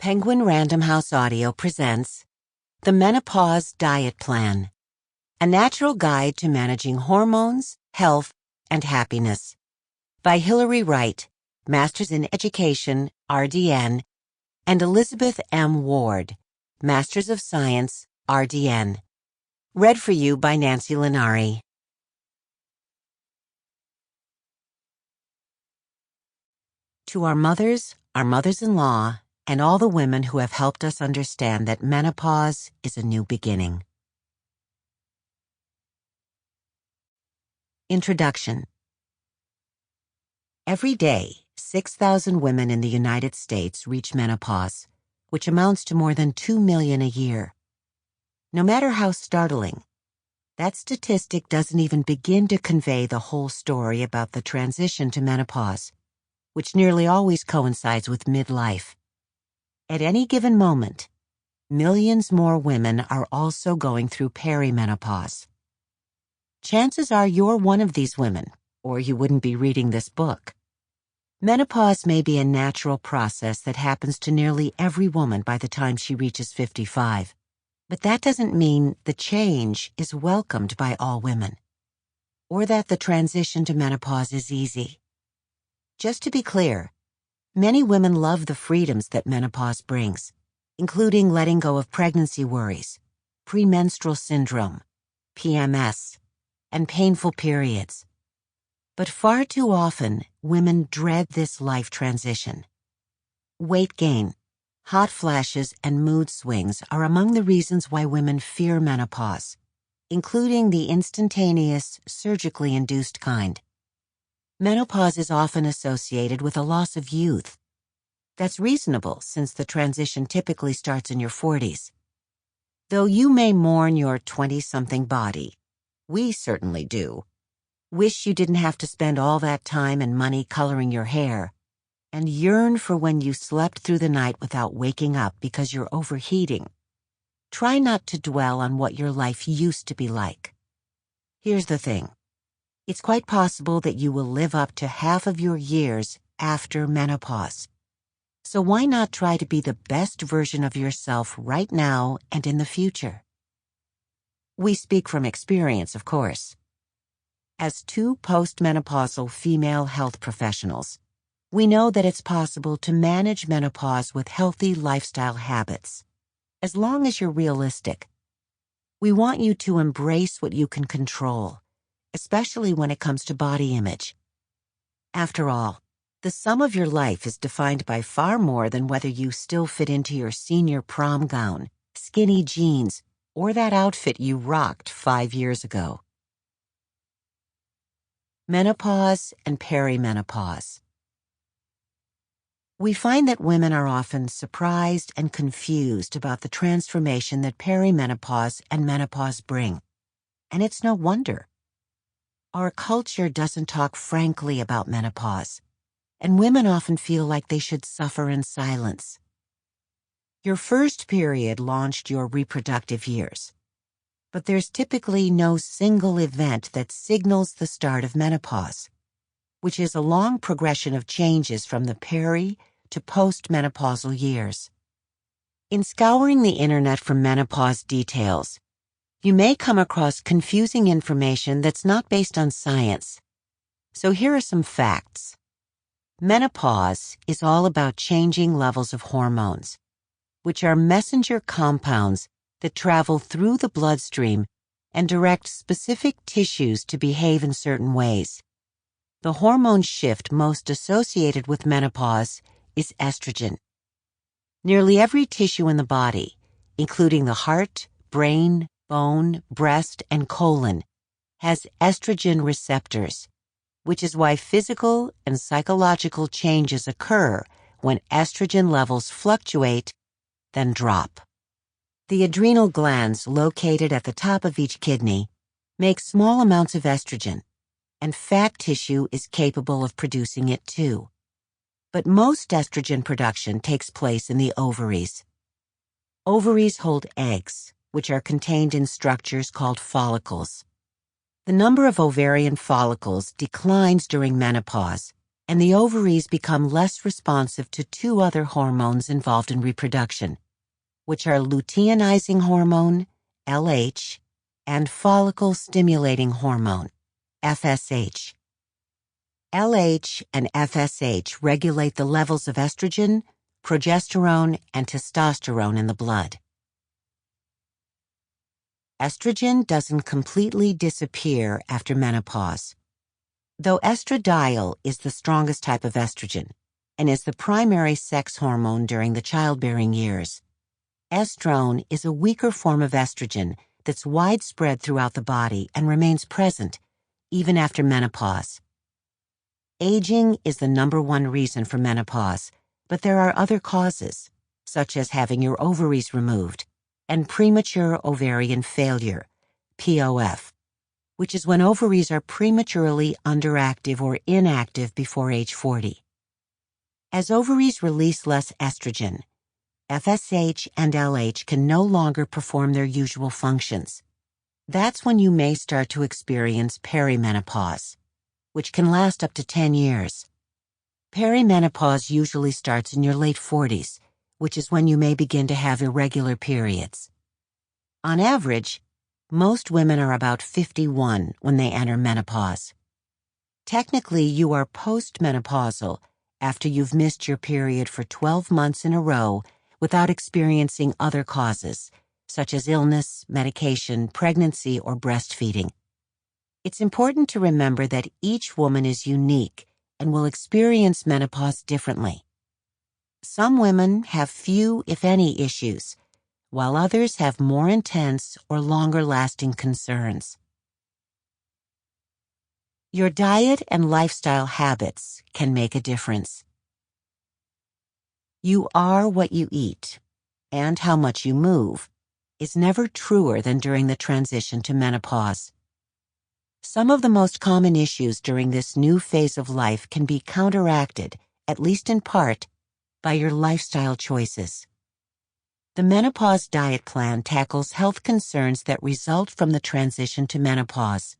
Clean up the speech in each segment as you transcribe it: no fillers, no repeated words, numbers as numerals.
Penguin Random House Audio presents The Menopause Diet Plan, a natural guide to managing hormones, health, and happiness. By Hilary Wright, Masters in Education, RDN, and Elizabeth M. Ward, Masters of Science, RDN. Read for you by Nancy Linari. To our mothers-in-law, and all the women who have helped us understand that menopause is a new beginning. Introduction. Every day, 6,000 women in the United States reach menopause, which amounts to more than 2 million a year. No matter how startling, that statistic doesn't even begin to convey the whole story about the transition to menopause, which nearly always coincides with midlife. At any given moment, millions more women are also going through perimenopause. Chances are you're one of these women, or you wouldn't be reading this book. Menopause may be a natural process that happens to nearly every woman by the time she reaches 55, but that doesn't mean the change is welcomed by all women, or that the transition to menopause is easy. Just to be clear, many women love the freedoms that menopause brings, including letting go of pregnancy worries, premenstrual syndrome, PMS, and painful periods. But far too often, women dread this life transition. Weight gain, hot flashes, and mood swings are among the reasons why women fear menopause, including the instantaneous, surgically induced kind. Menopause is often associated with a loss of youth. That's reasonable since the transition typically starts in your 40s. Though you may mourn your 20-something body, we certainly do, wish you didn't have to spend all that time and money coloring your hair, and yearn for when you slept through the night without waking up because you're overheating. Try not to dwell on what your life used to be like. Here's the thing. It's quite possible that you will live up to half of your years after menopause. So why not try to be the best version of yourself right now and in the future? We speak from experience, of course. As two postmenopausal female health professionals, we know that it's possible to manage menopause with healthy lifestyle habits, as long as you're realistic. We want you to embrace what you can control, especially when it comes to body image. After all, the sum of your life is defined by far more than whether you still fit into your senior prom gown, skinny jeans, or that outfit you rocked 5 years ago. Menopause and perimenopause. We find that women are often surprised and confused about the transformation that perimenopause and menopause bring, and it's no wonder. Our culture doesn't talk frankly about menopause, and women often feel like they should suffer in silence. Your first period launched your reproductive years, but there's typically no single event that signals the start of menopause, which is a long progression of changes from the peri to postmenopausal years. In scouring the internet for menopause details, you may come across confusing information that's not based on science. So here are some facts. Menopause is all about changing levels of hormones, which are messenger compounds that travel through the bloodstream and direct specific tissues to behave in certain ways. The hormone shift most associated with menopause is estrogen. Nearly every tissue in the body, including the heart, brain, bone, breast, and colon, has estrogen receptors, which is why physical and psychological changes occur when estrogen levels fluctuate, then drop. The adrenal glands located at the top of each kidney make small amounts of estrogen, and fat tissue is capable of producing it too. But most estrogen production takes place in the ovaries. Ovaries hold eggs, which are contained in structures called follicles. The number of ovarian follicles declines during menopause and the ovaries become less responsive to two other hormones involved in reproduction, which are luteinizing hormone, LH, and follicle-stimulating hormone, FSH. LH and FSH regulate the levels of estrogen, progesterone, and testosterone in the blood. Estrogen doesn't completely disappear after menopause. Though estradiol is the strongest type of estrogen and is the primary sex hormone during the childbearing years, estrone is a weaker form of estrogen that's widespread throughout the body and remains present even after menopause. Aging is the #1 reason for menopause, but there are other causes, such as having your ovaries removed and premature ovarian failure, POF, which is when ovaries are prematurely underactive or inactive before age 40. As ovaries release less estrogen, FSH and LH can no longer perform their usual functions. That's when you may start to experience perimenopause, which can last up to 10 years. Perimenopause usually starts in your late 40s, which is when you may begin to have irregular periods. On average, most women are about 51 when they enter menopause. Technically, you are postmenopausal after you've missed your period for 12 months in a row without experiencing other causes, such as illness, medication, pregnancy, or breastfeeding. It's important to remember that each woman is unique and will experience menopause differently. Some women have few, if any, issues, while others have more intense or longer-lasting concerns. Your diet and lifestyle habits can make a difference. You are what you eat, and how much you move is never truer than during the transition to menopause. Some of the most common issues during this new phase of life can be counteracted, at least in part, by your lifestyle choices. The Menopause Diet Plan tackles health concerns that result from the transition to menopause,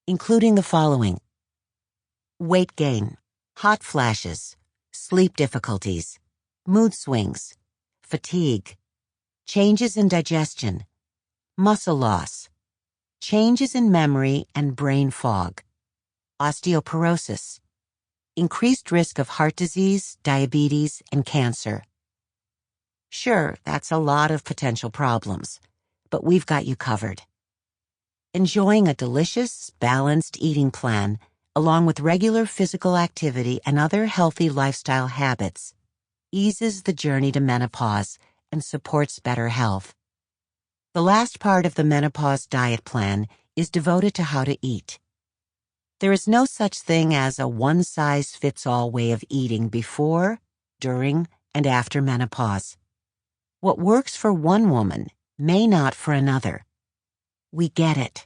including the following: weight gain, hot flashes, sleep difficulties, mood swings, fatigue, changes in digestion, muscle loss, changes in memory and brain fog, osteoporosis, increased risk of heart disease, diabetes, and cancer. Sure, that's a lot of potential problems, but we've got you covered. Enjoying a delicious, balanced eating plan, along with regular physical activity and other healthy lifestyle habits, eases the journey to menopause and supports better health. The last part of the Menopause Diet Plan is devoted to how to eat. There is no such thing as a one-size-fits-all way of eating before, during, and after menopause. What works for one woman may not for another. We get it.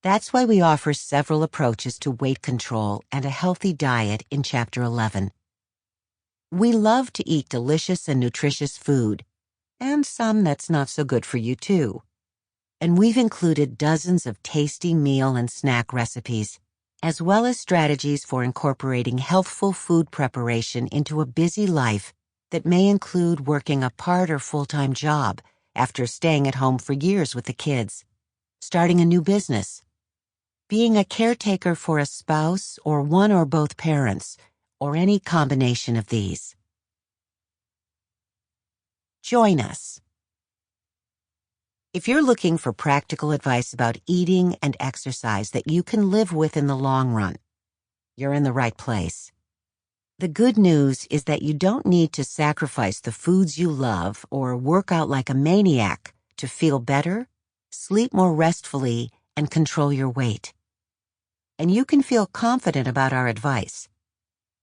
That's why we offer several approaches to weight control and a healthy diet in Chapter 11. We love to eat delicious and nutritious food, and some that's not so good for you too. And we've included dozens of tasty meal and snack recipes, as well as strategies for incorporating healthful food preparation into a busy life that may include working a part or full-time job after staying at home for years with the kids, starting a new business, being a caretaker for a spouse or one or both parents, or any combination of these. Join us. If you're looking for practical advice about eating and exercise that you can live with in the long run, you're in the right place. The good news is that you don't need to sacrifice the foods you love or work out like a maniac to feel better, sleep more restfully, and control your weight. And you can feel confident about our advice.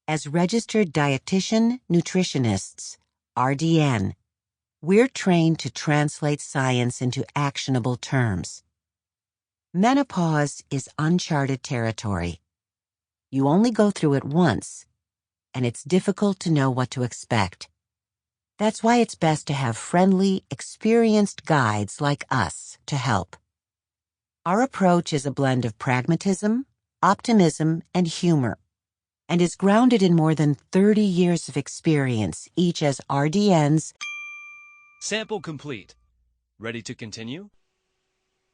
As registered dietitian nutritionists, RDN, we're trained to translate science into actionable terms. Menopause is uncharted territory. You only go through it once, and it's difficult to know what to expect. That's why it's best to have friendly, experienced guides like us to help. Our approach is a blend of pragmatism, optimism, and humor, and is grounded in more than 30 years of experience, each as RDNs. Sample complete. Ready to continue?